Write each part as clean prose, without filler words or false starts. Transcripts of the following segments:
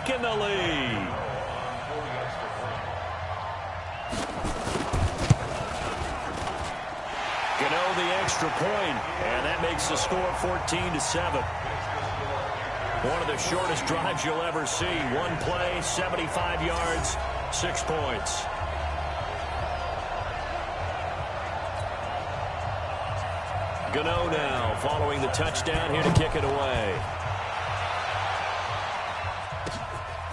taken the lead. Gano the extra point, and that makes the score 14-7. One of the shortest drives you'll ever see. One play, 75 yards, 6 points. Gano now following the touchdown here to kick it away.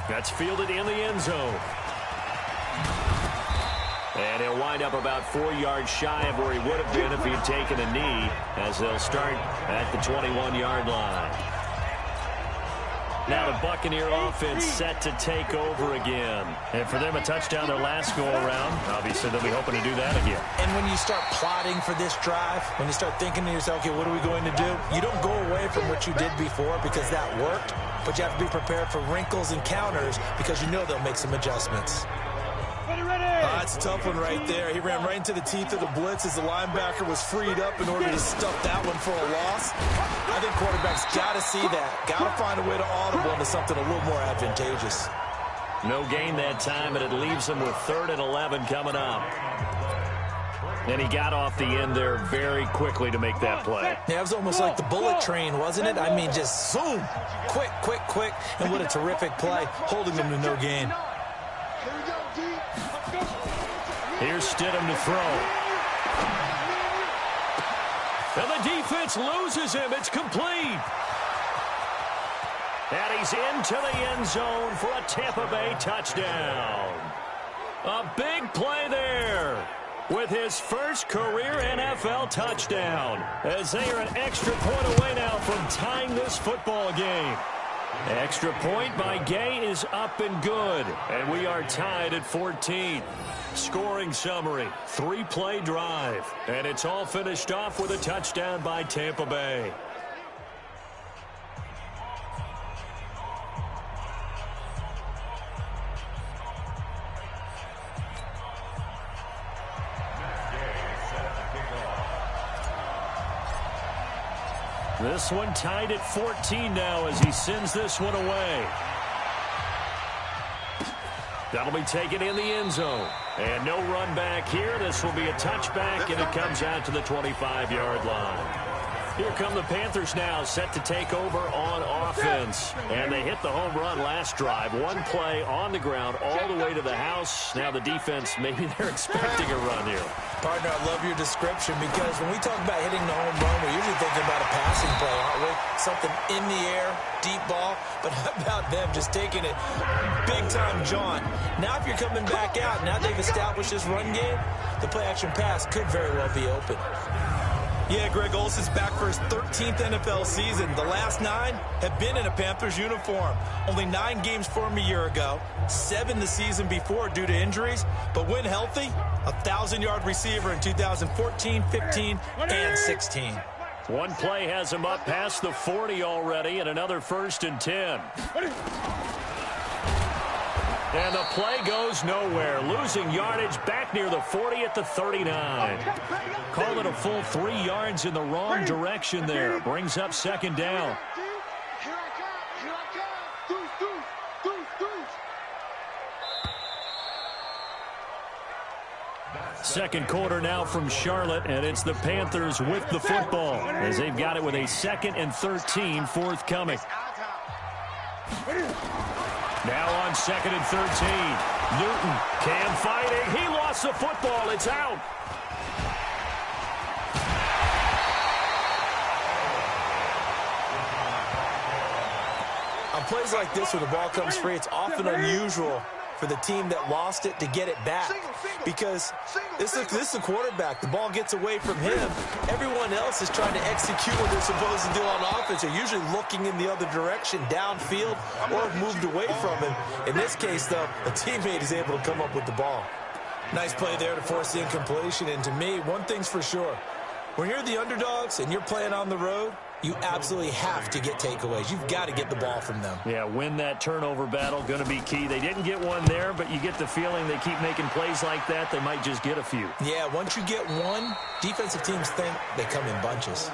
That's fielded in the end zone. And he'll wind up about 4 yards shy of where he would have been if he'd taken a knee, as they'll start at the 21-yard line. Now the Buccaneer offense set to take over again. And for them, a touchdown their last go-around. Obviously, they'll be hoping to do that again. And when you start plotting for this drive, when you start thinking to yourself, okay, what are we going to do? You don't go away from what you did before because that worked, but you have to be prepared for wrinkles and counters because you know they'll make some adjustments. That's a tough one right there. He ran right into the teeth of the blitz as the linebacker was freed up in order to stuff that one for a loss. I think quarterbacks got to see that. Got to find a way to audible into something a little more advantageous. No gain that time, and it leaves him with 3rd and 11 coming up. And he got off the end there very quickly to make that play. Yeah, it was almost like the bullet train, wasn't it? I mean, just zoom. Quick, quick, quick. And what a terrific play, holding them to no gain. Here's Stidham to throw. And the defense loses him. It's complete. And he's into the end zone for a Tampa Bay touchdown. A big play there with his first career NFL touchdown, as they are an extra point away now from tying this football game. Extra point by Gay is up and good, and we are tied at 14. Scoring summary, 3-play drive, and it's all finished off with a touchdown by Tampa Bay. This one tied at 14 now as he sends this one away. That'll be taken in the end zone. And no run back here. This will be a touchback, and it comes out to the 25-yard line. Here come the Panthers now, set to take over on offense. And they hit the home run last drive. One play on the ground all the way to the house. Now the defense, maybe they're expecting a run here. Partner, I love your description, because when we talk about hitting the home run, we're usually thinking about a passing play, aren't we? Something in the air, deep ball. But how about them just taking it big-time jaunt? Now if you're coming back out, now they've established this run game, the play-action pass could very well be open. Yeah, Greg Olson's back for his 13th NFL season. The last 9 have been in a Panthers uniform. Only 9 games for him a year ago, 7 the season before due to injuries. But when healthy, a 1,000-yard receiver in 2014, 15, and 16. One play has him up past the 40 already, and another 1st and 10. And the play goes nowhere. Losing yardage back near the 40 at the 39. Called it a full 3 yards in the wrong direction there. Brings up 2nd down. Second quarter now from Charlotte, and it's the Panthers with the football as they've got it with a 2nd and 13 forthcoming. Now on 2nd and 13. Newton, Cam fighting. He lost the football. It's out. On plays like this where the ball comes free, it's often unusual for the team that lost it to get it back, because this is the quarterback. The ball gets away from him. Everyone else is trying to execute what they're supposed to do on offense. They're usually looking in the other direction, downfield, or have moved away from him. In this case, though, a teammate is able to come up with the ball. Nice play there to force the incompletion. And to me, one thing's for sure. When you're the underdogs and you're playing on the road, you absolutely have to get takeaways. You've got to get the ball from them. Yeah, win that turnover battle, going to be key. They didn't get one there, but you get the feeling they keep making plays like that, they might just get a few. Yeah, once you get one, defensive teams think they come in bunches.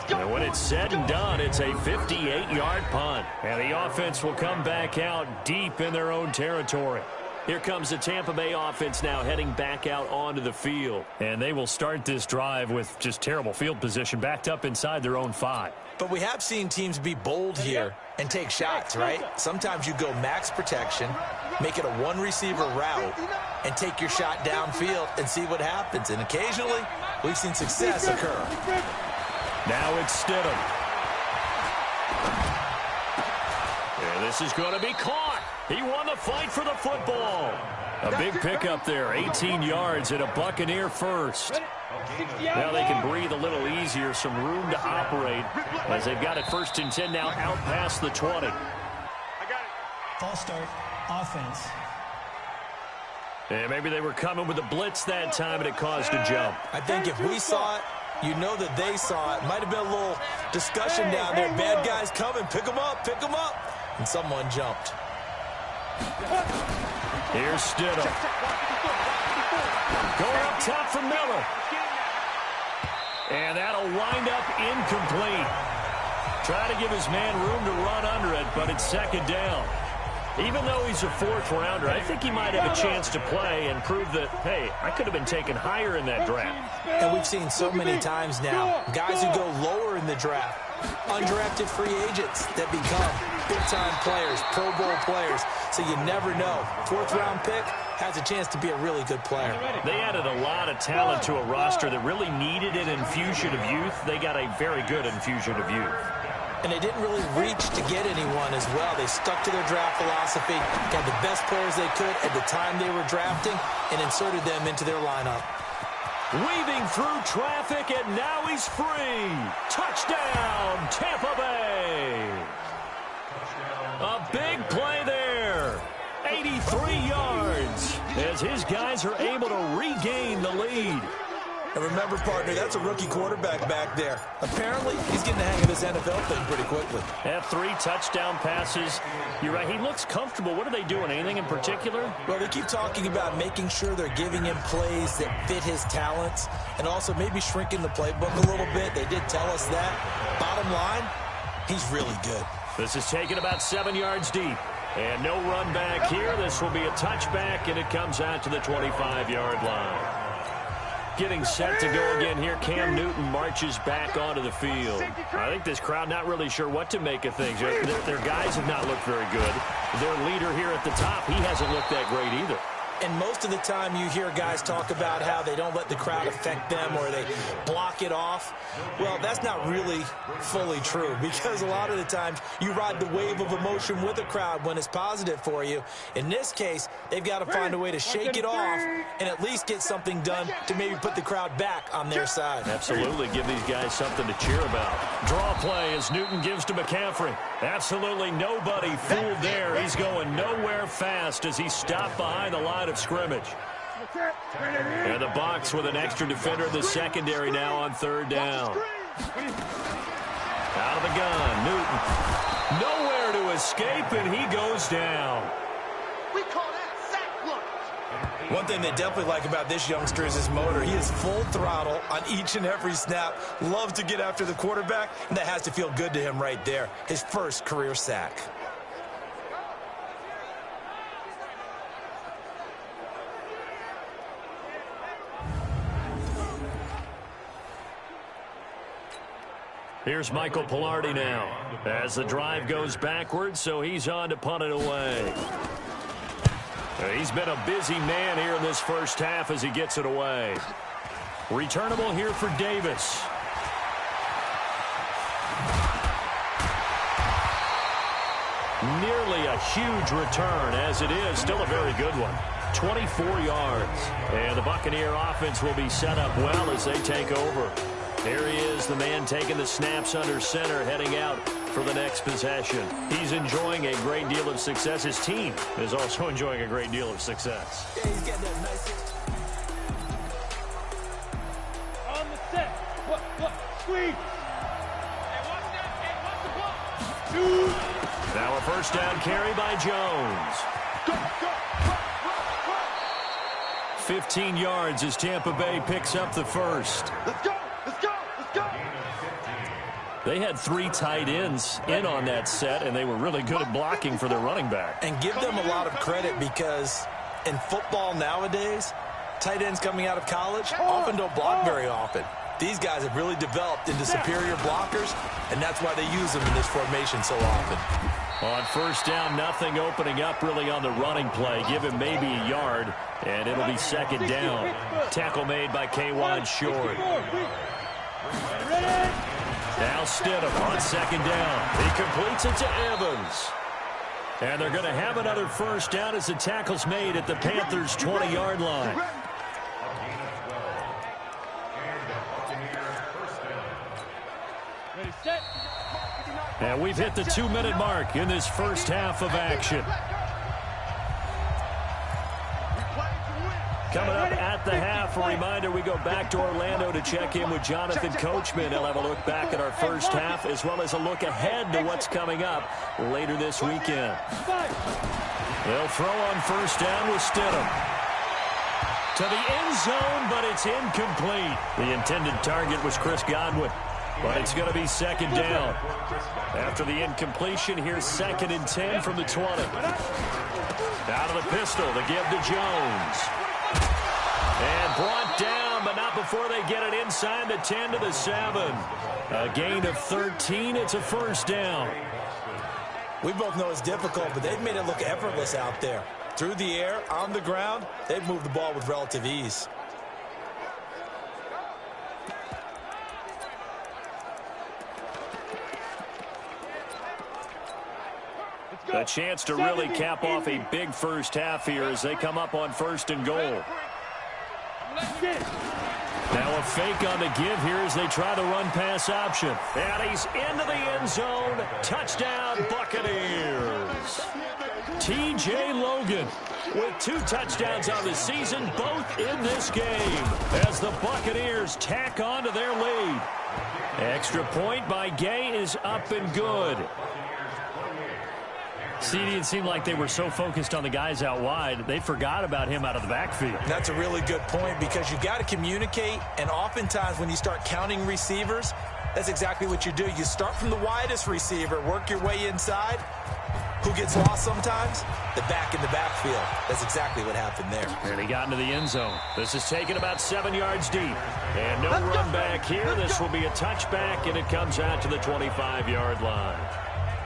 And when it's said and done, it's a 58-yard punt. And the offense will come back out deep in their own territory. Here comes the Tampa Bay offense now heading back out onto the field. And they will start this drive with just terrible field position, backed up inside their own 5. But we have seen teams be bold here and take shots, right? Sometimes you go max protection, make it a one-receiver route, and take your shot downfield and see what happens. And occasionally, we've seen success occur. Now it's Stidham. And this is going to be caught. He won the fight for the football. A big pickup there, 18 yards and a Buccaneer first. Now they can breathe a little easier, some room to operate as they've got it 1st and 10 now out past the 20. False start, offense. And maybe they were coming with a blitz that time and it caused a jump. I think if we saw it, you know that they saw it. Might have been a little discussion down there. Bad guys coming, pick them up, pick them up. And someone jumped. Here's Stidham. Going up top for Miller. And that'll wind up incomplete. Try to give his man room to run under it, but it's 2nd down. Even though he's a 4th rounder, I think he might have a chance to play and prove that, hey, I could have been taken higher in that draft. And we've seen so many times now, guys who go lower in the draft, undrafted free agents that become big-time players, Pro Bowl players. So you never know. 4th-round pick has a chance to be a really good player. They added a lot of talent to a roster that really needed an infusion of youth. They got a very good infusion of youth. And they didn't really reach to get anyone as well. They stuck to their draft philosophy, got the best players they could at the time they were drafting, and inserted them into their lineup. Weaving through traffic, and now he's free. Touchdown, Tampa Bay. A big play there. 83 yards as his guys are able to regain the lead. And remember, partner, that's a rookie quarterback back there. Apparently, he's getting the hang of this NFL thing pretty quickly. Have 3 touchdown passes. You're right, he looks comfortable. What are they doing? Anything in particular? Well, they keep talking about making sure they're giving him plays that fit his talents and also maybe shrinking the playbook a little bit. They did tell us that. Bottom line, he's really good. This is taken about 7 yards deep. And no run back here. This will be a touchback, and it comes out to the 25-yard line. Getting set to go again here. Cam Newton marches back onto the field. I think this crowd not really sure what to make of things. Their guys have not looked very good. Their leader here at the top, he hasn't looked that great either. And most of the time you hear guys talk about how they don't let the crowd affect them or they block it off. Well, that's not really fully true because a lot of the times you ride the wave of emotion with a crowd when it's positive for you. In this case, they've got to find a way to shake it off and at least get something done to maybe put the crowd back on their side. Absolutely. Give these guys something to cheer about. Draw play as Newton gives to McCaffrey. Absolutely nobody fooled there. He's going nowhere fast as he stopped behind the line of scrimmage. And the Bucs with an extra defender in the secondary now on 3rd down. Out of the gun, Newton. Nowhere to escape, and he goes down. We call that sack lunch. One thing they definitely like about this youngster is his motor. He is full throttle on each and every snap. Loves to get after the quarterback, and that has to feel good to him right there. His first career sack. Here's Michael Pilardi now as the drive goes backwards, so he's on to punt it away. He's been a busy man here in this first half as he gets it away. Returnable here for Davis. Nearly a huge return, as it is still a very good one. 24 yards. And the Buccaneer offense will be set up well as they take over. There he is, the man taking the snaps under center, heading out for the next possession. He's enjoying a great deal of success. His team is also enjoying a great deal of success. Yeah, he's got that nice... On the set. What? Squeeze. Hey, watch that. Hey, watch the ball. Now a first down carry by Jones. Go. 15 yards as Tampa Bay picks up the first. Let's go. They had 3 tight ends in on that set, and they were really good at blocking for their running back. And give them a lot of credit because in football nowadays, tight ends coming out of college often don't block very often. These guys have really developed into superior blockers, and that's why they use them in this formation so often. On first down, nothing opening up really on the running play. Give him maybe a yard, and it'll be second down. Tackle made by K'Wan Short. Now Stidham on second down. He completes it to Evans. And they're going to have another first down as the tackle's made at the Panthers' 20-yard line. And we've hit the 2-minute mark in this first half of action. Coming up at the half, a reminder, we go back to Orlando to check in with Jonathan Coachman. He'll have a look back at our first half as well as a look ahead to what's coming up later this weekend. They'll throw on first down with Stidham. To the end zone, but it's incomplete. The intended target was Chris Godwin, but it's going to be second down. After the incompletion, here's 2nd and 10 from the 20. Out of the pistol, the give to Jones. And brought down, but not before they get it inside the 10 to the 7. A gain of 13. It's a first down. We both know it's difficult, but they've made it look effortless out there. Through the air, on the ground, they've moved the ball with relative ease. A chance to really cap off a big first half here as they come up on 1st and goal. Now a fake on the give here as they try the run-pass option. And he's into the end zone. Touchdown, Buccaneers. T.J. Logan with 2 touchdowns on the season, both in this game, as the Buccaneers tack on to their lead. Extra point by Gay is up and good. CD, it seemed like they were so focused on the guys out wide, they forgot about him out of the backfield. That's a really good point because you got to communicate, and oftentimes when you start counting receivers, that's exactly what you do. You start from the widest receiver, work your way inside. Who gets lost sometimes? The back in the backfield. That's exactly what happened there. And he got into the end zone. This is taken about 7 yards deep. And no run back here. This will be a touchback, and it comes out to the 25-yard line.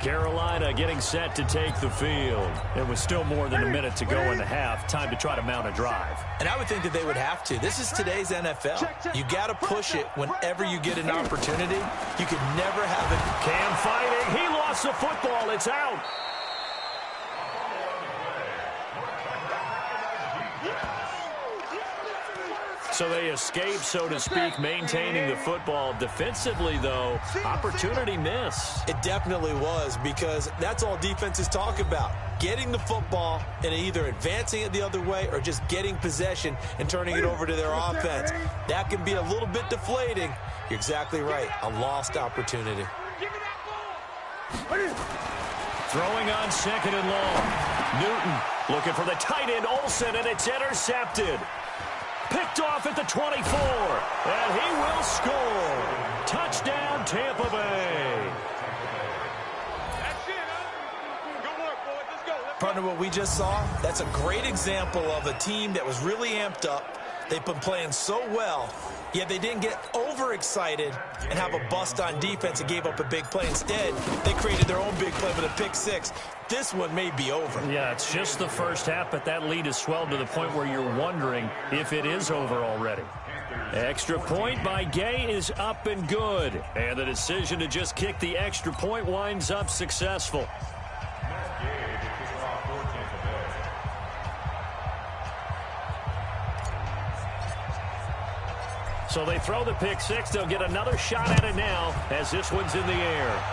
Carolina getting set to take the field. It was still more than a minute to go in the half. Time to try to mount a drive. And I would think that they would have to. This is today's NFL. You got to push it whenever you get an opportunity. You could never have it. Cam fighting. He lost the football. It's out. So they escape, so to speak, maintaining the football. Defensively, though, opportunity miss. It definitely was, because that's all defenses talk about. Getting the football and either advancing it the other way or just getting possession and turning it over to their offense. That can be a little bit deflating. You're exactly right. A lost opportunity. Throwing on 2nd and long. Newton looking for the tight end, Olsen, and it's intercepted. Picked off at the 24, and he will score. Touchdown, Tampa Bay. That's it, huh? Good work, boys. Let's go. Partner, what we just saw, that's a great example of a team that was really amped up. They've been playing so well, yet they didn't get overexcited and have a bust on defense and gave up a big play. Instead, they created their own big play with a pick 6. This one may be over. Yeah, it's just the first half, but that lead has swelled to the point where you're wondering if it is over already. Extra point by Gay is up and good. And the decision to just kick the extra point winds up successful. So they throw the pick 6. They'll get another shot at it now as this one's in the air.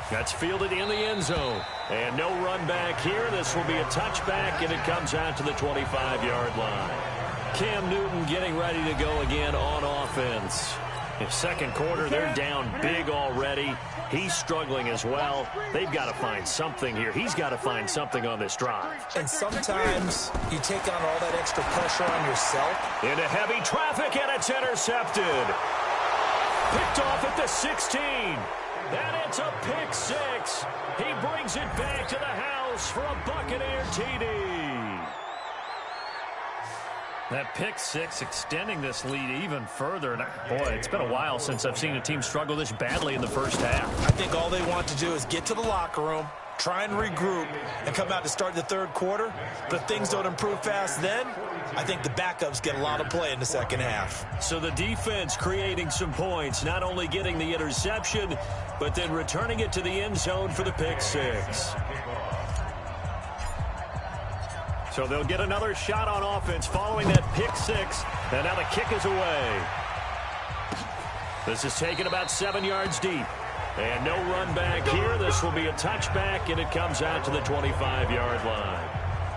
That's fielded in the end zone. And no run back here. This will be a touchback, and it comes out to the 25-yard line. Cam Newton getting ready to go again on offense. In second quarter, they're down big already. He's struggling as well. They've got to find something here. He's got to find something on this drive. And sometimes you take on all that extra pressure on yourself. Into heavy traffic, and it's intercepted. Picked off at the 16. And it's a pick six. He brings it back to the house for a Buccaneer TD. That pick six extending this lead even further. And boy, it's been a while since I've seen a team struggle this badly in the first half. I think all they want to do is get to the locker room, try and regroup, and come out to start the third quarter. But if things don't improve fast then, I think the backups get a lot of play in the second half. So the defense creating some points, not only getting the interception, but then returning it to the end zone for the pick six. So they'll get another shot on offense following that pick six. And now the kick is away. This is taken about 7 yards deep. And no run back here. This will be a touchback, and it comes out to the 25-yard line.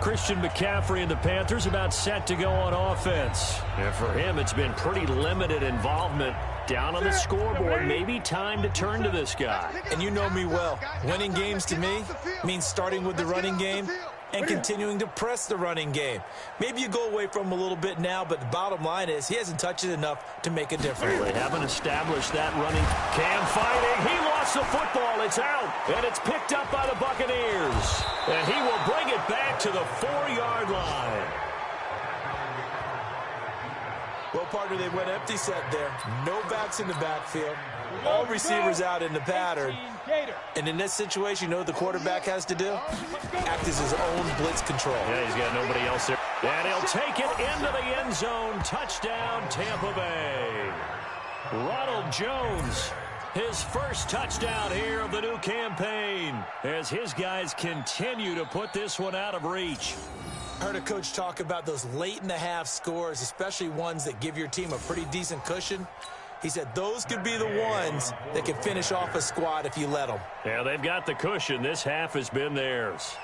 Christian McCaffrey and the Panthers about set to go on offense. And for him, it's been pretty limited involvement. Down on the scoreboard, maybe time to turn to this guy. And you know me well. Winning games to me means starting with the running game and continuing to press the running game. Maybe you go away from him a little bit now, but the bottom line is he hasn't touched it enough to make a difference. They haven't established that running. Cam fighting. He lost the football. It's out. And it's picked up by the Buccaneers. And he will bring it back to the 4-yard line. Well, partner, they went empty set there. No backs in the backfield. All receivers out in the pattern. And in this situation, you know what the quarterback has to do? Act as his own blitz control. Yeah, he's got nobody else there. And he'll take it into the end zone. Touchdown, Tampa Bay. Ronald Jones, his first touchdown here of the new campaign, as his guys continue to put this one out of reach. I heard a coach talk about those late-in-the-half scores, especially ones that give your team a pretty decent cushion. He said those could be the ones that can finish off a squad if you let them. Yeah, they've got the cushion. This half has been theirs.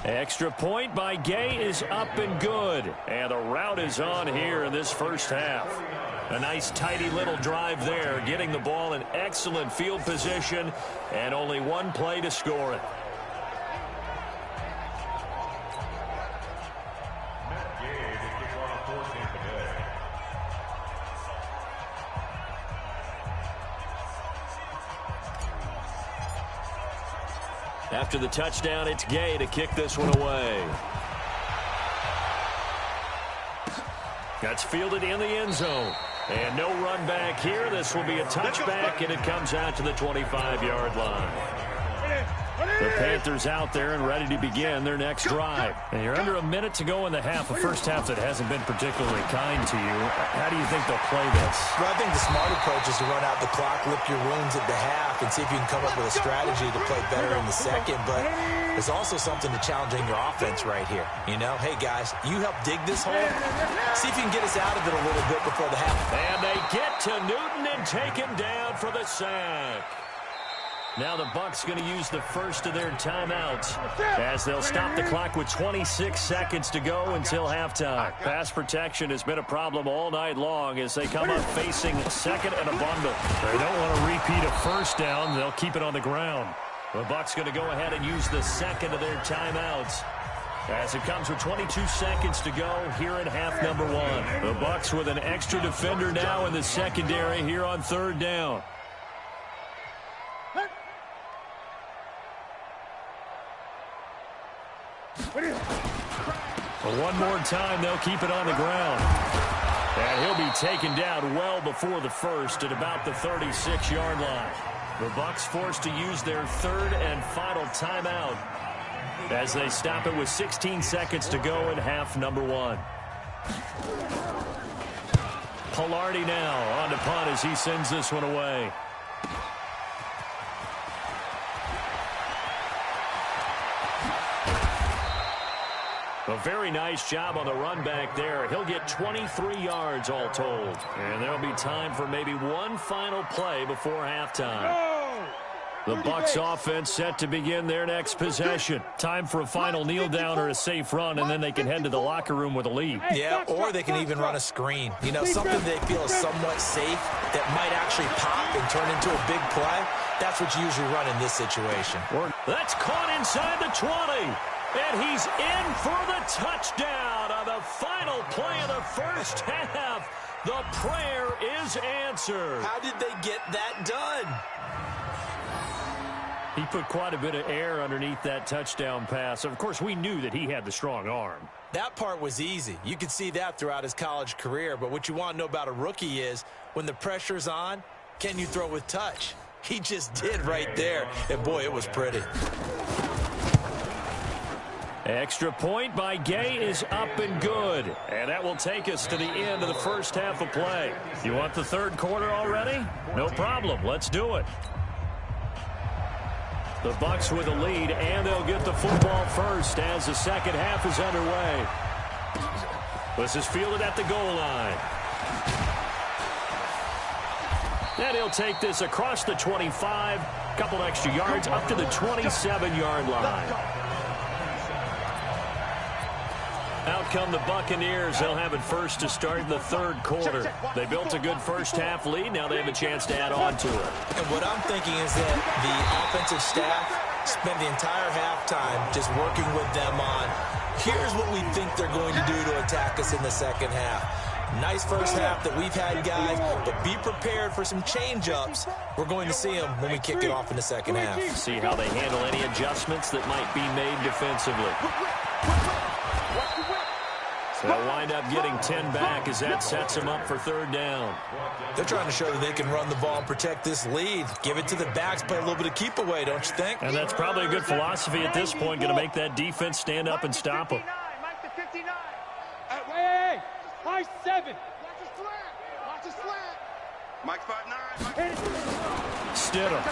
Extra point by Gay is up and good. And the route is on here in this first half. A nice, tidy little drive there, getting the ball in excellent field position, and only one play to score it. After the touchdown, it's Gay to kick this one away. That's fielded in the end zone. And no run back here. This will be a touchback, and it comes out to the 25-yard line. The Panthers out there and ready to begin their next drive. And you're under a minute to go in the half, a first half that hasn't been particularly kind to you. How do you think they'll play this? Well, I think the smart approach is to run out the clock, lip your wounds at the half, and see if you can come up with a strategy to play better in the second. But there's also something to challenging your offense right here. You know, hey, guys, you help dig this hole. See if you can get us out of it a little bit before the half. And they get to Newton and take him down for the sack. Now the Bucs going to use the first of their timeouts as they'll stop the clock with 26 seconds to go until halftime. Pass protection has been a problem all night long as they come up facing second and a bundle. They don't want to repeat a first down. They'll keep it on the ground. The Bucs going to go ahead and use the second of their timeouts as it comes with 22 seconds to go here in half number one. The Bucs with an extra defender now in the secondary here on third down. But one more time, they'll keep it on the ground. And he'll be taken down well before the first at about the 36-yard line. The Bucs forced to use their third and final timeout as they stop it with 16 seconds to go in half number one. Pilardi now on to punt as he sends this one away. A very nice job on the run back there. He'll get 23 yards all told. And there'll be time for maybe one final play before halftime. The Bucs offense set to begin their next possession. Time for a final kneel down or a safe run, and then they can head to the locker room with a lead. Yeah, or they can even run a screen. You know, something they feel is somewhat safe that might actually pop and turn into a big play. That's what you usually run in this situation. That's caught inside the 20. And he's in for the touchdown on the final play of the first half. The prayer is answered. How did they get that done? He put quite a bit of air underneath that touchdown pass. Of course, we knew that he had the strong arm. That part was easy. You could see that throughout his college career. But what you want to know about a rookie is when the pressure's on, can you throw with touch? He just did right there. And, boy, it was pretty. Extra point by Gay is up and good. And that will take us to the end of the first half of play. You want the third quarter already? No problem. Let's do it. The Bucs with a lead, and they'll get the football first as the second half is underway. This is fielded at the goal line. And he'll take this across the 25, couple extra yards up to the 27-yard line. Out come the Buccaneers. They'll have it first to start the third quarter. They built a good first half lead. Now they have a chance to add on to it. And what I'm thinking is that the offensive staff spent the entire halftime just working with them on, here's what we think they're going to do to attack us in the second half. Nice first half that we've had, guys, but be prepared for some change-ups. We're going to see them when we kick it off in the second half. See how they handle any adjustments that might be made defensively. They'll wind up getting 10 back as that sets them up for third down. They're trying to show that they can run the ball and protect this lead. Give it to the backs, play a little bit of keep away, don't you think? And that's probably a good philosophy at this point, going to make that defense stand up and stop them. Mike the 59. Hey, high 7. Watch a slant. Watch a slant. Mike 5'9". Stidham.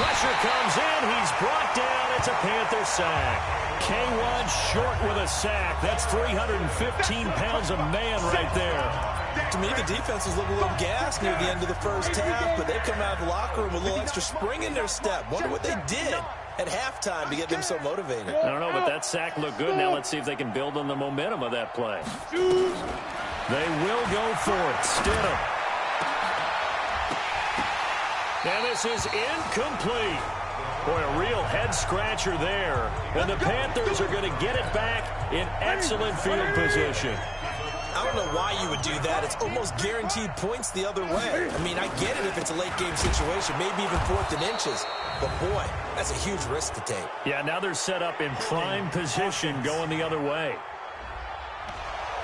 Pressure comes in. He's brought down. It's a Panther sack. K1 short with a sack. That's 315 pounds of man right there. To me, the defense was looking a little gassed near the end of the first half, but they come out of the locker room with a little extra spring in their step. Wonder what they did at halftime to get them so motivated. I don't know, but that sack looked good. Now let's see if they can build on the momentum of that play. They will go for it. Stidham. And this is incomplete. Boy, a real head-scratcher there. And the Panthers are going to get it back in excellent field position. I don't know why you would do that. It's almost guaranteed points the other way. I mean, I get it if it's a late-game situation, maybe even 4th and inches. But, boy, that's a huge risk to take. Yeah, now they're set up in prime position going the other way.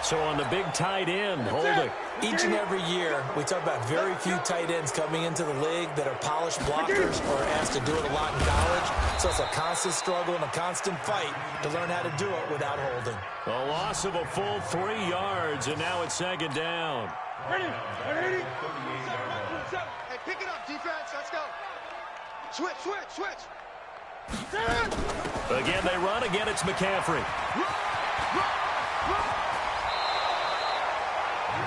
So on the big tight end, holding. Each and every year, we talk about very few tight ends coming into the league that are polished blockers or asked to do it a lot in college. So it's a constant struggle and a constant fight to learn how to do it without holding. A loss of a full 3 yards, and now it's second down. Ready. Hey, pick it up, defense. Let's go. Switch. Again, they run. Again, it's McCaffrey.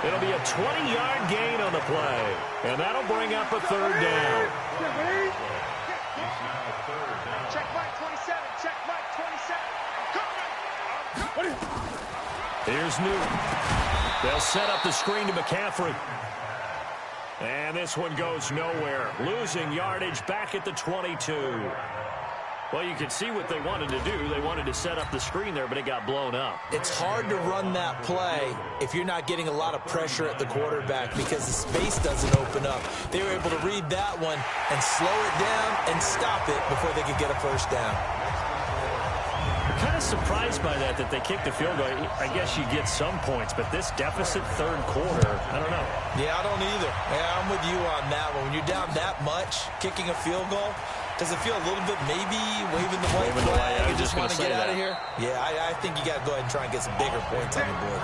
It'll be a 20-yard gain on the play, and that'll bring up a third down. Check Mike 27. Check Mike 27. Here's Newton. They'll set up the screen to McCaffrey. And this one goes nowhere. Losing yardage back at the 22. Well, you can see what they wanted to do. They wanted to set up the screen there, but it got blown up. It's hard to run that play if you're not getting a lot of pressure at the quarterback because the space doesn't open up. They were able to read that one and slow it down and stop it before they could get a first down. I'm kind of surprised by that they kicked the field goal. I guess you get some points, but this deficit third quarter, I don't know. Yeah, I don't either. Yeah, I'm with you on that one. When you're down that much, kicking a field goal, does it feel a little bit maybe waving the white flag and just want to get out of here? Yeah, I think you got to go ahead and try and get some bigger points on the board.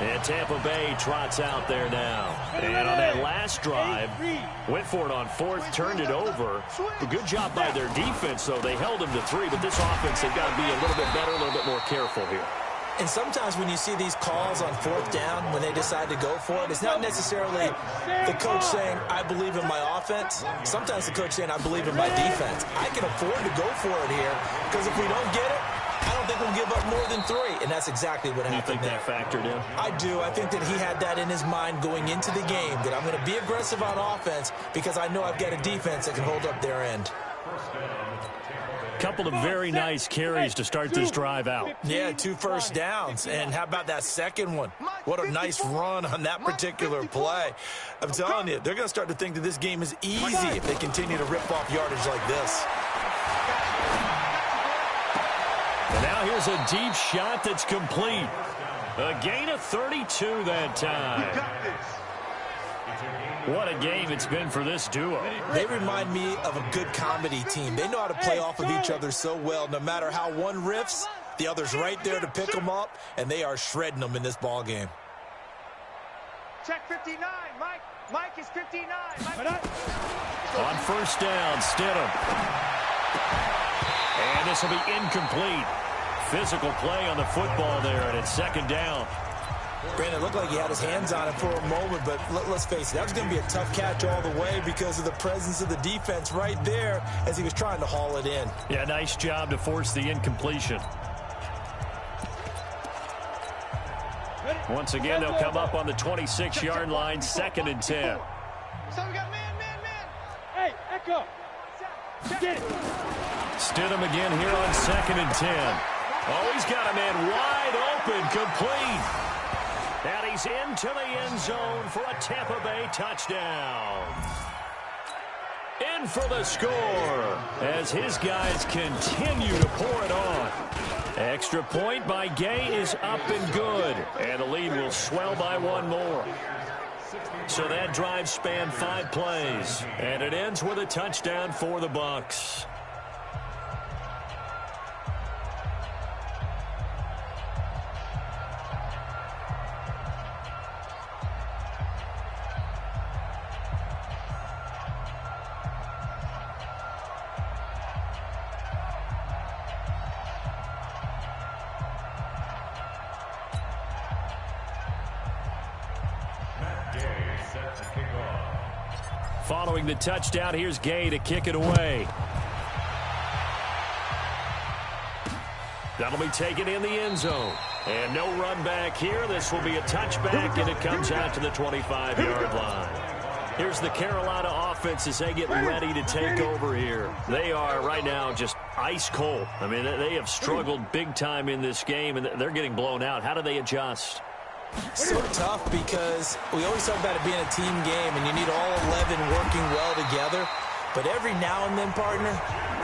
And Tampa Bay trots out there now. And on that last drive, went for it on 4th, turned it over. A good job by their defense, though. They held them to 3, but this offense, they've got to be a little bit better, a little bit more careful here. And sometimes when you see these calls on 4th down, when they decide to go for it, it's not necessarily the coach saying, I believe in my offense. Sometimes the coach saying, I believe in my defense. I can afford to go for it here because if we don't get it, I don't think we'll give up more than 3, and that's exactly what happened. You think that factored in? I do. I think that he had that in his mind going into the game, that I'm going to be aggressive on offense because I know I've got a defense that can hold up their end. Couple of very nice carries to start this drive out. Yeah, 2 first downs. And how about that second one? What a nice run on that particular play. I'm telling you, they're going to start to think that this game is easy if they continue to rip off yardage like this. And now here's a deep shot that's complete. A gain of 32 that time. What a game it's been for this duo. They remind me of a good comedy team. They know how to play off of each other so well. No matter how one riffs, the other's right there to pick them up, and they are shredding them in this ball game. Check 59, Mike. Mike is 59. On first down, Stidham. And this will be incomplete. Physical play on the football there, and it's second down. Brandon, it looked like he had his hands on it for a moment, but let's face it, that was going to be a tough catch all the way because of the presence of the defense right there as he was trying to haul it in. Yeah, nice job to force the incompletion. Once again, they'll come up on the 26-yard line, 2nd and 10. So we got man. Hey, Echo. Get it. Stidham again here on 2nd and 10. Oh, he's got a man wide open, complete. And he's into the end zone for a Tampa Bay touchdown. In for the score as his guys continue to pour it on. Extra point by Gay is up and good. And the lead will swell by 1 more. So that drive spanned 5 plays. And it ends with a touchdown for the Bucs. Following the touchdown, here's Gay to kick it away. That'll be taken in the end zone. And no run back here. This will be a touchback, and it comes out to the 25-yard line. Here's the Carolina offense as they get ready to take over here. They are right now just ice cold. I mean, they have struggled big time in this game, and they're getting blown out. How do they adjust? So tough because we always talk about it being a team game and you need all 11 working well together. But every now and then, partner,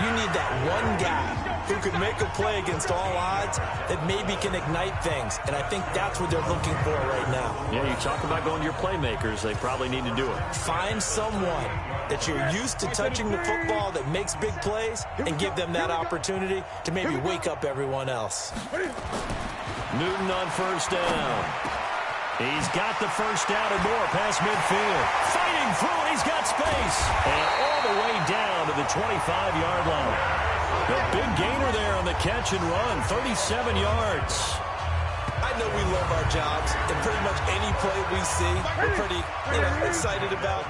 you need that one guy who can make a play against all odds that maybe can ignite things. And I think that's what they're looking for right now. Yeah, you talk about going to your playmakers. They probably need to do it. Find someone that you're used to touching the football that makes big plays and give them that opportunity to maybe wake up everyone else. Newton on first down. He's got the first down and more past midfield. Fighting through, and he's got space. And all the way down to the 25-yard line. The big gainer there on the catch and run, 37 yards. I know we love our jobs, and pretty much any play we see, we're pretty excited about.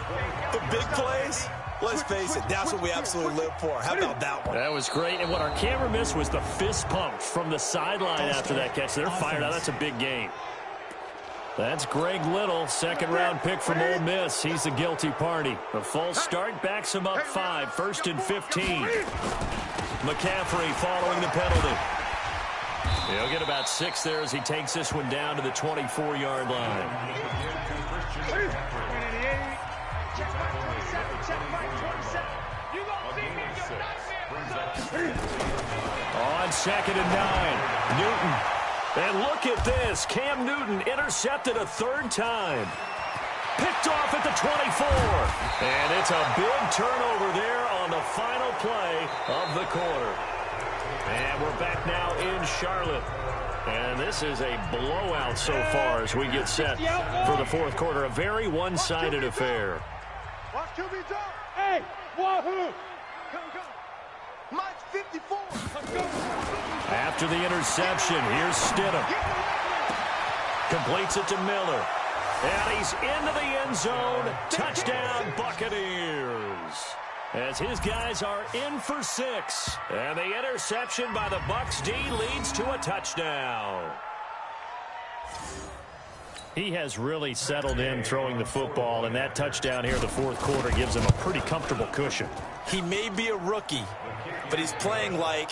But big plays, let's face it, that's what we absolutely live for. How about that one? That was great. And what our camera missed was the fist pump from the sideline after that catch. They're fired out. That's a big gain. That's Greg Little, second-round pick from Ole Miss. He's the guilty party. The false start backs him up 5, 1st and 15. McCaffrey following the penalty. He'll get about 6 there as he takes this one down to the 24-yard line. On 2nd and 9, Newton. And look at this. Cam Newton intercepted a 3rd time. Picked off at the 24. And it's a big turnover there on the final play of the quarter. And we're back now in Charlotte. And this is a blowout so far as we get set for the 4th quarter. A very one-sided affair. Watch QB drop. Hey, wahoo. Come. Mike 54. Let's go. After the interception, here's Stidham. Completes it to Miller. And he's into the end zone. Touchdown, Buccaneers. as his guys are in for 6. And the interception by the Bucs D leads to a touchdown. He has really settled in throwing the football, and that touchdown here in the fourth quarter gives him a pretty comfortable cushion. He may be a rookie, but he's playing like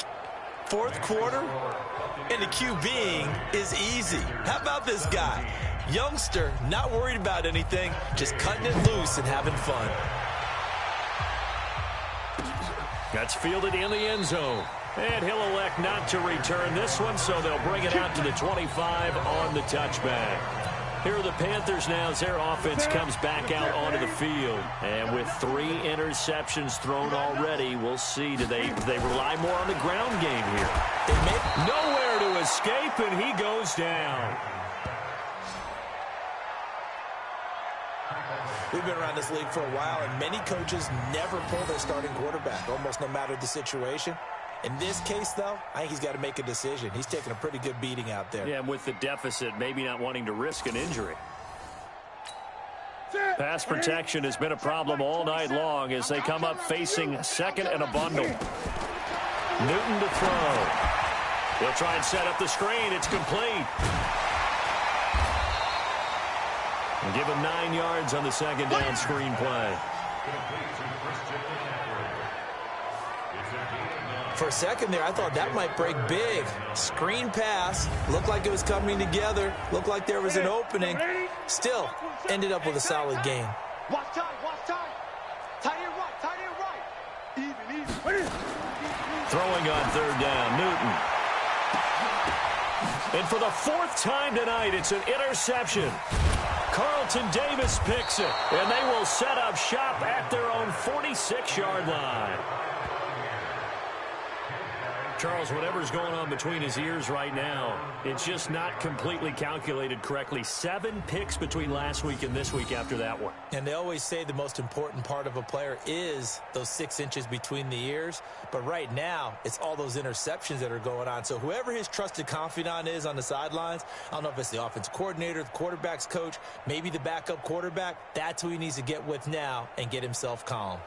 fourth quarter, and the QBing is easy. How about this guy? Youngster, not worried about anything, just cutting it loose and having fun. That's fielded in the end zone. And he'll elect not to return this one, so they'll bring it out to the 25 on the touchback. Here are the Panthers now as their offense comes back out onto the field. And with 3 interceptions thrown already, we'll see. Do they rely more on the ground game here? Nowhere to escape, and he goes down. We've been around this league for a while, and many coaches never pull their starting quarterback, almost no matter the situation. In this case, though, I think he's got to make a decision. He's taking a pretty good beating out there. Yeah, and with the deficit, maybe not wanting to risk an injury. Pass protection has been a problem all night long as they come up facing second and a bundle. Newton to throw. He'll try and set up the screen. It's complete. And give him 9 yards on the second down screen play. For a second there, I thought that might break big. Screen pass. Looked like it was coming together. Looked like there was an opening. Still, ended up with a solid game. Watch time, watch time. Tight end right, tight end right. Even. Throwing on third down, Newton. And for the 4th time tonight, it's an interception. Carlton Davis picks it, and they will set up shop at their own 46-yard line. Charles, whatever's going on between his ears right now, it's just not completely calculated correctly. 7 picks between last week and this week after that one. And they always say the most important part of a player is those 6 inches between the ears. But right now, it's all those interceptions that are going on. So whoever his trusted confidant is on the sidelines, I don't know if it's the offensive coordinator, the quarterback's coach, maybe the backup quarterback, that's who he needs to get with now and get himself calm.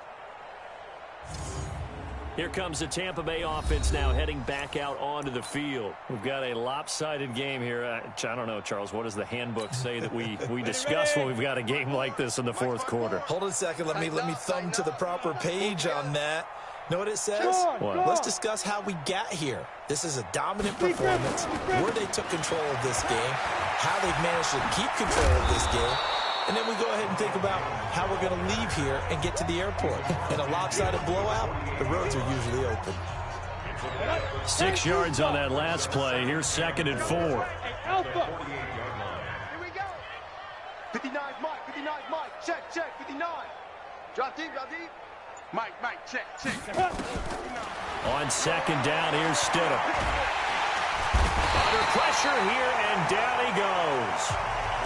Here comes the Tampa Bay offense now heading back out onto the field. We've got a lopsided game here. I don't know, Charles, what does the handbook say that we discuss when we've got a game like this in the fourth quarter? Hold on a second. Let me thumb to the proper page on that. Know what it says? What? Let's discuss how we got here. This is a dominant performance, where they took control of this game, how they've managed to keep control of this game. And then we go ahead and think about how we're going to leave here and get to the airport. In a lopsided blowout, the roads are usually open. 6 yards on that last play. Here's 2nd and 4. Here we go. 59 Mike. Check, 59. Drop deep. Mike, check. On 2nd down, here's Stidham. Under pressure here, and down he goes.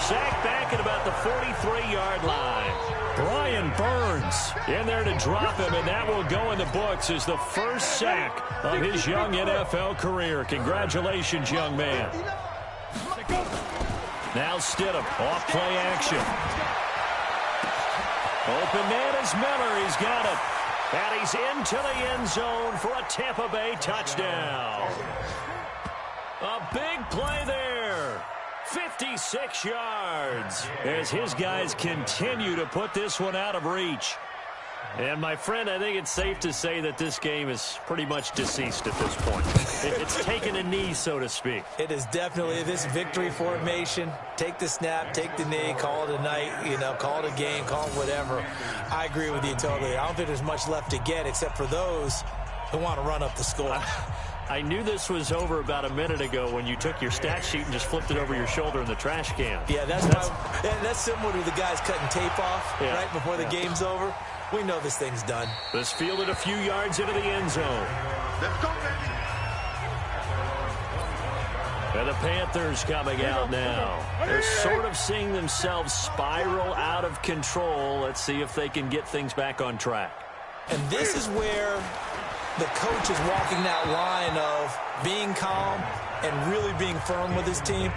Sacked back at about the 43-yard line. Brian Burns in there to drop him, and that will go in the books as the first sack of his young NFL career. Congratulations, young man. Now Stidham, off play action. Open man is Miller. He's got it. And he's into the end zone for a Tampa Bay touchdown. A big play there. 56 yards as his guys continue to put this one out of reach. And, my friend, I think it's safe to say that this game is pretty much deceased at this point. It's taken a knee, so to speak. It is definitely this victory formation. Take the snap, take the knee, call it a night, call it a game, call it whatever. I agree with you totally. I don't think there's much left to get except for those who want to run up the score. I knew this was over about a minute ago when you took your stat sheet and just flipped it over your shoulder in the trash can. Yeah, that's similar to the guys cutting tape off right before the game's over. We know this thing's done. This fielded a few yards into the end zone. Let's go, baby. And the Panthers coming out now. They're sort of seeing themselves spiral out of control. Let's see if they can get things back on track. And this is where the coach is walking that line of being calm and really being firm with his team.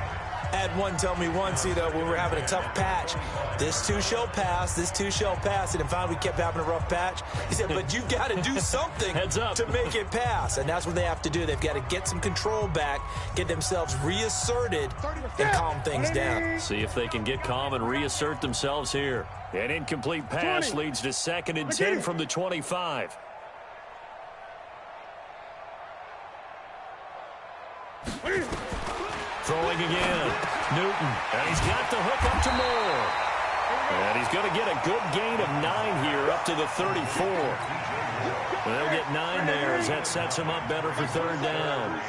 Had one tell me once, when we were having a tough patch, this too shall pass, this too shall pass. And then finally we kept having a rough patch. He said, but you've got to do something to make it pass. And that's what they have to do. They've got to get some control back, get themselves reasserted, and calm things down. See if they can get calm and reassert themselves here. An incomplete pass leads to 2nd and 10 from the 25. Throwing again. Newton. And he's got the hook up to Moore. And he's going to get a good gain of 9 here up to the 34. They'll get 9 there as that sets him up better for 3rd down.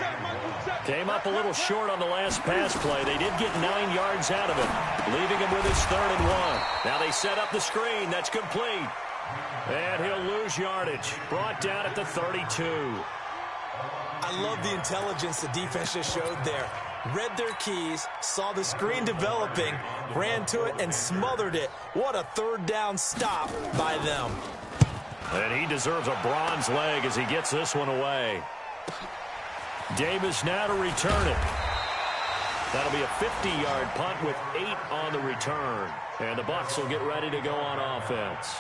Came up a little short on the last pass play. They did get 9 yards out of it, leaving him with his 3rd and 1. Now they set up the screen. That's complete. And he'll lose yardage. Brought down at the 32. I love the intelligence the defense just showed there. Read their keys, saw the screen developing, ran to it, and smothered it. What a 3rd down stop by them. And he deserves a bronze leg as he gets this one away. Davis now to return it. That'll be a 50-yard punt with 8 on the return. And the Bucs will get ready to go on offense.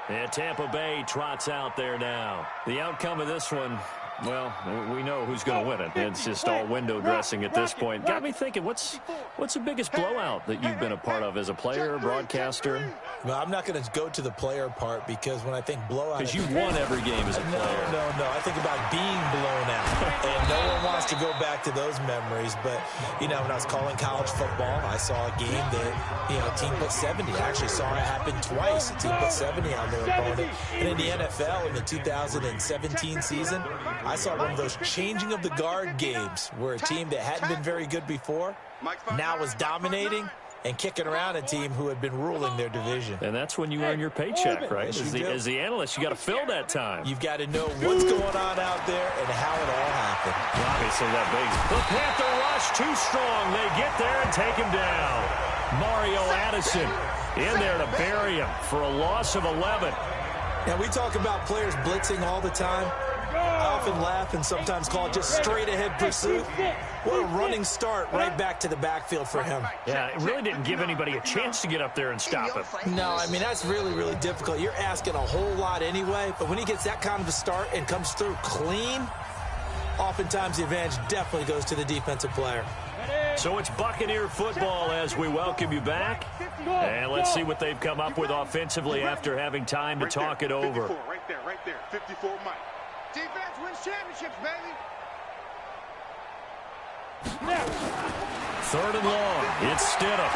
And Tampa Bay trots out there now. The outcome of this one, well, we know who's going to win it. It's just all window dressing at this point. Got me thinking, what's the biggest blowout that you've been a part of as a player, broadcaster? Well, I'm not going to go to the player part because when I think blowout... Because you won every game as a player. No. I think about being blown out. And no one wants to go back to those memories. But, when I was calling college football, I saw a game that, a team put 70. I actually saw it happen twice. A team put 70 on their opponent. And in the NFL, in the 2017 season, I saw one of those changing of the guard games where a team that hadn't been very good before now was dominating and kicking around a team who had been ruling their division. And that's when you earn your paycheck, right? As the analyst, you got to fill that time. You've got to know what's going on out there and how it all happened. Obviously that big. The Panther rush too strong. They get there and take him down. Mario Addison in there to bury him for a loss of 11. Now, we talk about players blitzing all the time. I often laugh and sometimes call it just straight-ahead pursuit. What a running start right back to the backfield for him. Yeah, it really didn't give anybody a chance to get up there and stop him. No, I mean, that's really, really difficult. You're asking a whole lot anyway, but when he gets that kind of a start and comes through clean, oftentimes the advantage definitely goes to the defensive player. So it's Buccaneer football as we welcome you back. And let's see what they've come up with offensively after having time to talk it over. Right there. 54 Mike. Defense wins championships, baby. 3rd and long. It's Stidham.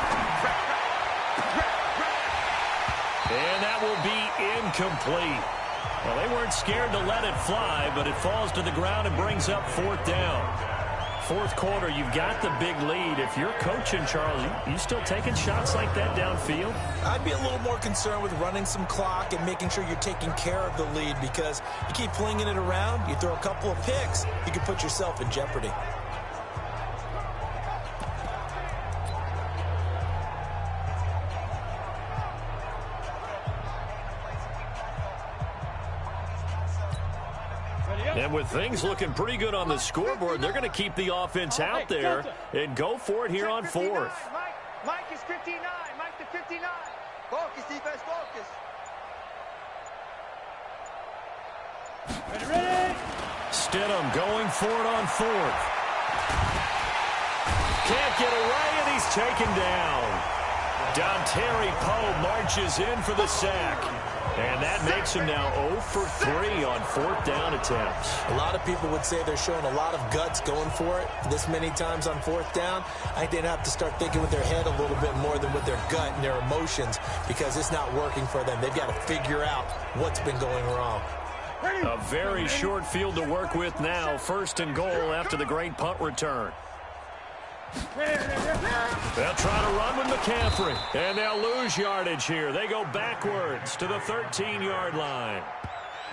And that will be incomplete. Well, they weren't scared to let it fly, but it falls to the ground and brings up 4th down. 4th quarter, you've got the big lead. If you're coaching, Charles, you still taking shots like that downfield? I'd be a little more concerned with running some clock and making sure you're taking care of the lead because you keep flinging it around, you throw a couple of picks, you can put yourself in jeopardy. And with things looking pretty good on the scoreboard, they're going to keep the offense out there and go for it here on 4th. Mike is 59. Mike to 59. Focus, defense, focus. Ready? Stidham going for it on 4th. Can't get away, and he's taken down. Dontari Poe marches in for the sack. And that makes him now 0 for 3 on 4th down attempts. A lot of people would say they're showing a lot of guts going for it this many times on 4th down. I think they'd have to start thinking with their head a little bit more than with their gut and their emotions because it's not working for them. They've got to figure out what's been going wrong. A very short field to work with now. 1st and goal after the great punt return. They'll try to run with McCaffrey, and they'll lose yardage here. They go backwards to the 13-yard line.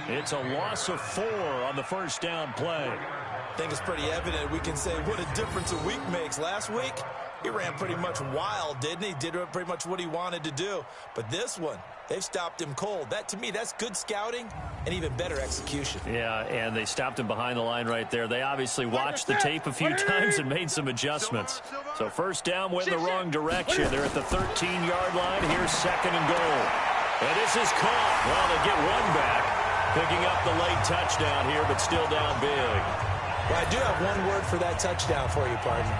It's a loss of 4 on the 1st down play. I think it's pretty evident we can say what a difference a week makes. Last week, he ran pretty much wild, didn't he? Did pretty much what he wanted to do. But this one, they've stopped him cold. That, to me, that's good scouting and even better execution. Yeah, and they stopped him behind the line right there. They obviously watched the tape a few times and made some adjustments. So first down went in the wrong direction. They're at the 13-yard line. Here's second and goal. And this is caught. Well, they get one back, picking up the late touchdown here, but still down big. Well, I do have one word for that touchdown for you, partner.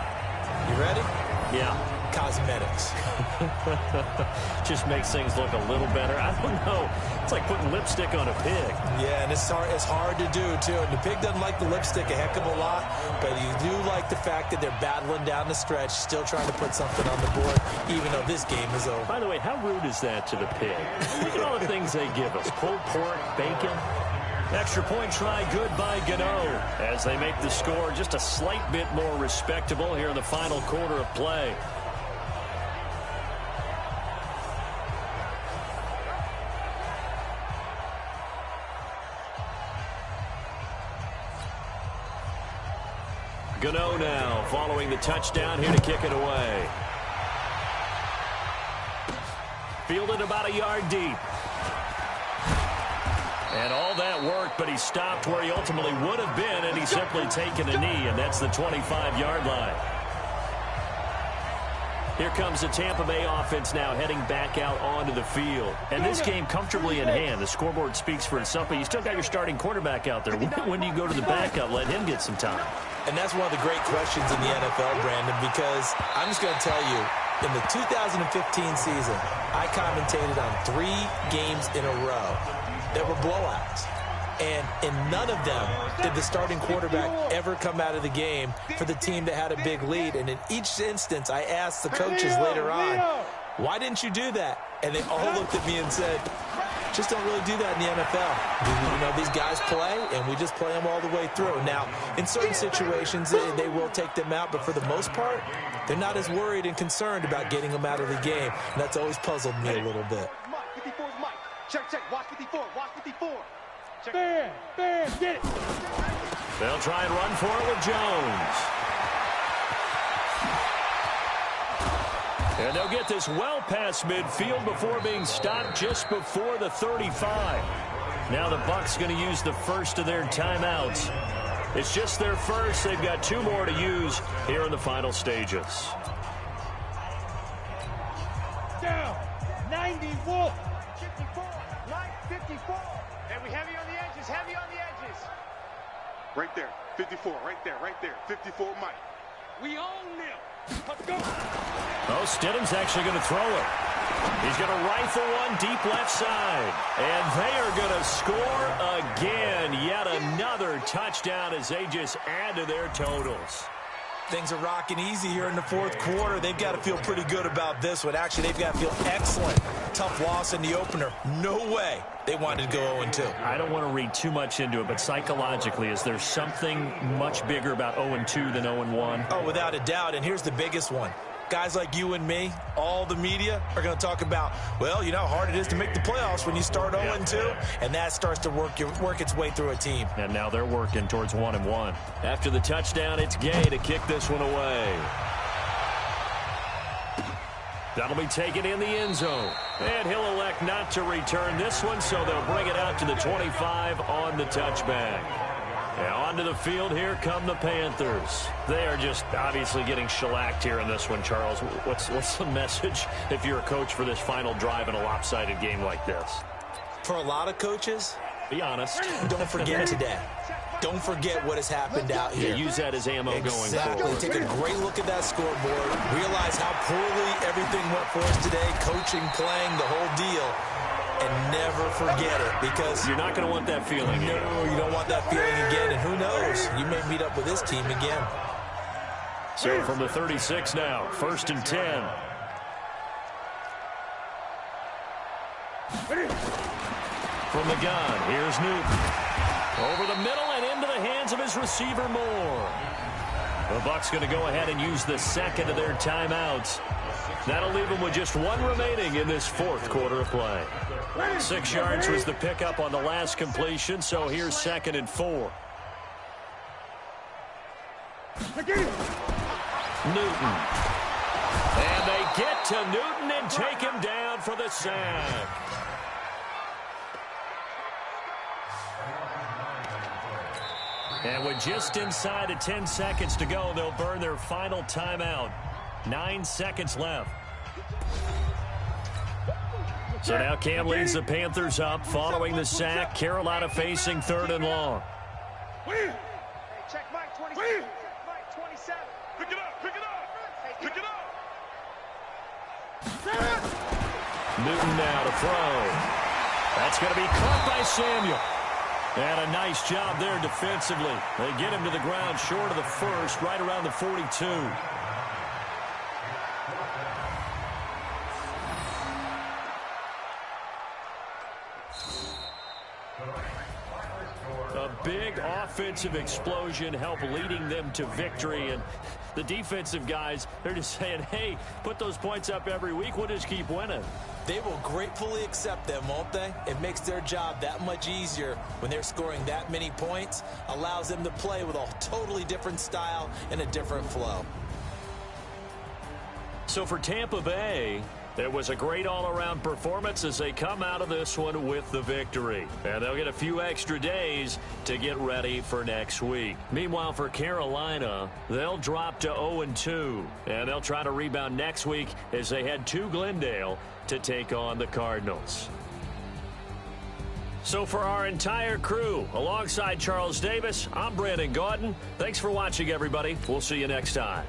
You ready? Yeah. Cosmetics. Just makes things look a little better. I don't know. It's like putting lipstick on a pig. Yeah, and it's hard to do, too. And the pig doesn't like the lipstick a heck of a lot, but you do like the fact that they're battling down the stretch, still trying to put something on the board, even though this game is over. By the way, how rude is that to the pig? Look at all the things they give us. Pulled pork, bacon. Extra point try good by Gano as they make the score just a slight bit more respectable here in the final quarter of play. Gano now following the touchdown here to kick it away. Fielded about a yard deep. And all that worked, but he stopped where he ultimately would have been, and he's simply taken a knee, and that's the 25-yard line. Here comes the Tampa Bay offense now heading back out onto the field. And this game comfortably in hand. The scoreboard speaks for itself, but you still got your starting quarterback out there. When do you go to the backup, let him get some time? And that's one of the great questions in the NFL, Brandon, because I'm just going to tell you, in the 2015 season, I commentated on 3 games in a row that were blowouts. And in none of them did the starting quarterback ever come out of the game for the team that had a big lead. And in each instance, I asked the coaches later on, why didn't you do that? And they all looked at me and said, just don't really do that in the NFL. You know, these guys play, and we just play them all the way through. Now, in certain situations, they will take them out, but for the most part, they're not as worried and concerned about getting them out of the game. And that's always puzzled me a little bit. Mike, 54 is Mike. Check, watch 54, watch 54. Bam, get it. They'll try and run for it with Jones. And they'll get this well past midfield before being stopped just before the 35. Now the Bucs going to use the first of their timeouts. It's just their first. They've got 2 more to use here in the final stages. Down. 90 Wolf. 54, Mike, 54. And we heavy on the edges, heavy on the edges. Right there, 54, right there, 54, Mike. We own them. Let's go. Oh, Stidham's actually going to throw it. He's going to rifle one deep left side. And they are going to score again. Yet another touchdown as they just add to their totals. Things are rocking easy here in the 4th quarter. They've got to feel pretty good about this one. Actually, they've got to feel excellent. Tough loss in the opener. No way they wanted to go 0-2. I don't want to read too much into it, but psychologically, is there something much bigger about 0-2 than 0-1? Oh, without a doubt. And here's the biggest one. Guys like you and me, all the media, are going to talk about, well, you know how hard it is to make the playoffs when you start 0-2, and that starts to work its way through a team. And now they're working towards 1-1. After the touchdown, it's Gay to kick this one away. That'll be taken in the end zone. And he'll elect not to return this one, so they'll bring it out to the 25 on the touchback. Now onto the field, here come the Panthers. They are just obviously getting shellacked here in this one, Charles. What's the message if you're a coach for this final drive in a lopsided game like this? For a lot of coaches, be honest. Don't forget today. Don't forget what has happened out here. Yeah, use that as ammo going forward. Take a great look at that scoreboard. Realize how poorly everything went for us today. Coaching, playing, the whole deal. And never forget it, because you're not going to want that feeling. No, you don't want that feeling again. And who knows? You may meet up with this team again. So from the 36 now, 1st and 10. From the gun, here's Newton. Over the middle and into the hands of his receiver, Moore. The Bucs going to go ahead and use the second of their timeouts. That'll leave them with just 1 remaining in this 4th quarter of play. 6 yards was the pickup on the last completion, so here's 2nd and 4. Newton. And they get to Newton and take him down for the sack. And with just inside of 10 seconds to go, they'll burn their final timeout. 9 seconds left. So now Cam leads the Panthers up following the sack. Carolina facing 3rd and long. Hey, check Mike 27. Check Mike 27. Pick it up. Pick it up. Pick it up. Newton now to throw. That's going to be caught by Samuel. And a nice job there defensively. They get him to the ground short of the first, right around the 42. A big offensive explosion helped leading them to victory. And the defensive guys, they're just saying, hey, put those points up every week. We'll just keep winning. They will gratefully accept them, won't they? It makes their job that much easier when they're scoring that many points. Allows them to play with a totally different style and a different flow. So for Tampa Bay, it was a great all-around performance as they come out of this one with the victory. And they'll get a few extra days to get ready for next week. Meanwhile, for Carolina, they'll drop to 0-2. And they'll try to rebound next week as they head to Glendale to take on the Cardinals. So for our entire crew, alongside Charles Davis, I'm Brandon Gaudin. Thanks for watching, everybody. We'll see you next time.